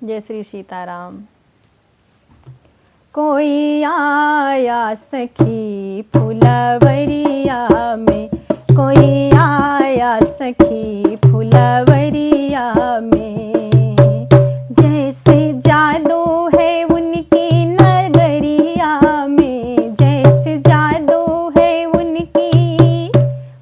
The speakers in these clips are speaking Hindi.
जय श्री सीताराम। कोई आया सखी फुलवरिया में, कोई आया सखी फुलवरिया में, जैसे जादू है उनकी नगरिया में, जैसे जादू है उनकी,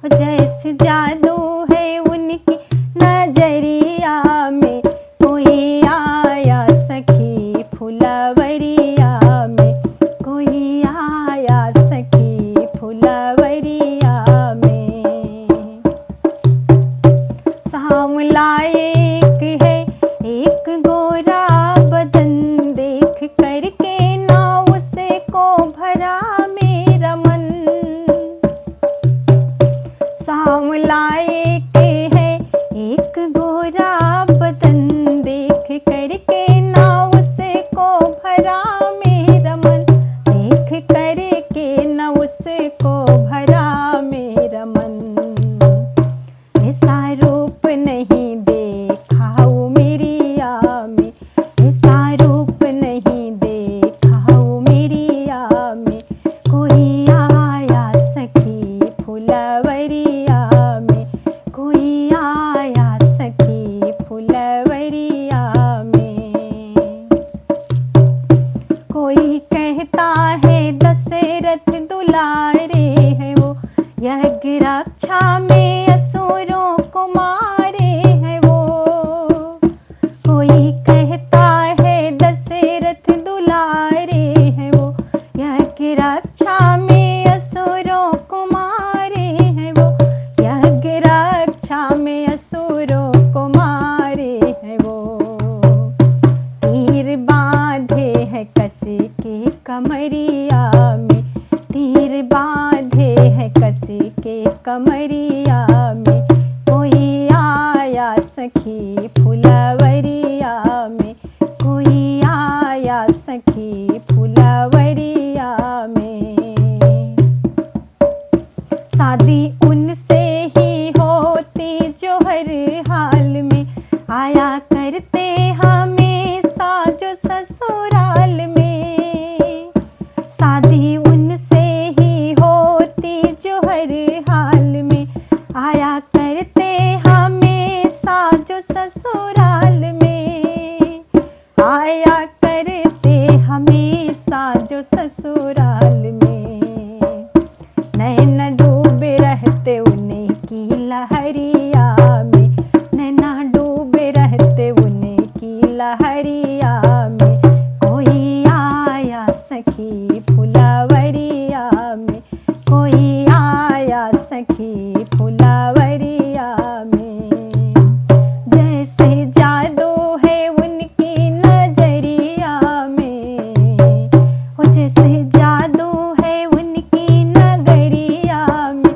जैसे जादू है उनकी नजरिया में, कोई आया सखी फुलवरिया में, कोई आया सखी फुलवरिया में। सांवला एक है एक गोरा बदन, देख करके ना उसे को भरा मेरा मन। सांवला एक है एक गोरा बदन, देख करके ना उसे को भरा मेरा मन, देख करके ना उसे को भरा मेरा मन। ऐसा रूप नहीं देखा वो मेरी आ में, ऐसा रूप नहीं देखा वो मेरी आ में, कोई आया सखी फुलवरिया में, कोई आया सखी फुलवरिया में। कोई कहता है दशरथ दुलारे हैं वो, यज्ञ रक्षा में असुरों को मारे हैं वो। कोई कहता है दशरथ दुलारे हैं वो, यज्ञ रक्षा में असुरों को मारे हैं वो, यज्ञ रक्षा में असुरों को मारे हैं वो। तीर बांधे है कसी के कमरिया में, तीर बांधे है कसी के कमरिया में, कोई आया सखी फुलवरिया में, कोई आया सखी फुलवरिया में। शादी उनसे ही होती जो हर हाल में, आया करते हमेशा जो ससुराल में। शादी उनसे ही होती जो हर हाल में, आया करते हमेशा जो ससुराल में, आया करते हमेशा जो ससुराल में। नैना डूबे रहते उन्हीं की लहरिया में, नैना डूबे रहते उन्हीं की लहरिया में, कोई आया सखी फुलवरिया में, कोई आया सखी फुलवरिया में। जैसे जादू है उनकी नजरिया में, ओ जैसे जादू है उनकी नगरिया में,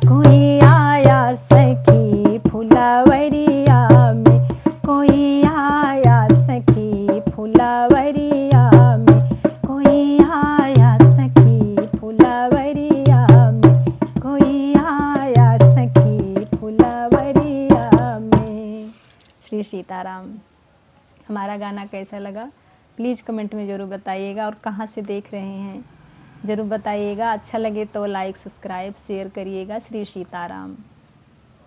कोई आया सखी फुलवरिया में, कोई आया सखी फुलवरिया में, कोई आया सखी फुलवरिया में, कोई आया सखी फुलवरिया में। श्री सीताराम। हमारा गाना कैसा लगा प्लीज़ कमेंट में ज़रूर बताइएगा, और कहाँ से देख रहे हैं ज़रूर बताइएगा। अच्छा लगे तो लाइक सब्सक्राइब शेयर करिएगा। श्री सीताराम।